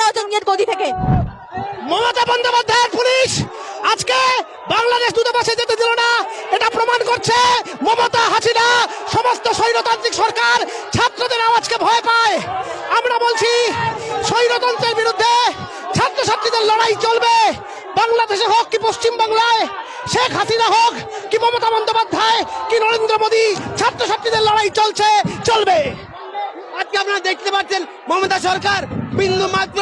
হচ্ছেন গদি থেকে। মমতা বন্দ্যোপাধ্যায়ের পুলিশ আজকে বাংলাদেশ দূতাবাসে যেতে দিল না, এটা প্রমাণ করছে মমতা হাসিনা সমস্ত স্বৈরতান্ত্রিক সরকার ছাত্রদের আওয়াজকে ভয় পায়। আমরা বলছি স্বৈরতন্ত্রের বিরুদ্ধে ছাত্রছাত্রীদের লড়াই চলবে, বাংলাদেশে হোক কি পশ্চিম বাংলায়, শেখ হাসিনা হোক কি মমতা বন্দ্যোপাধ্যায় কি নরেন্দ্র মোদী, ছাত্রছাত্রীদের লড়াই চলবে। আজকে আপনারা দেখতে পাচ্ছেন মমতা সরকার বিন্দু মাত্র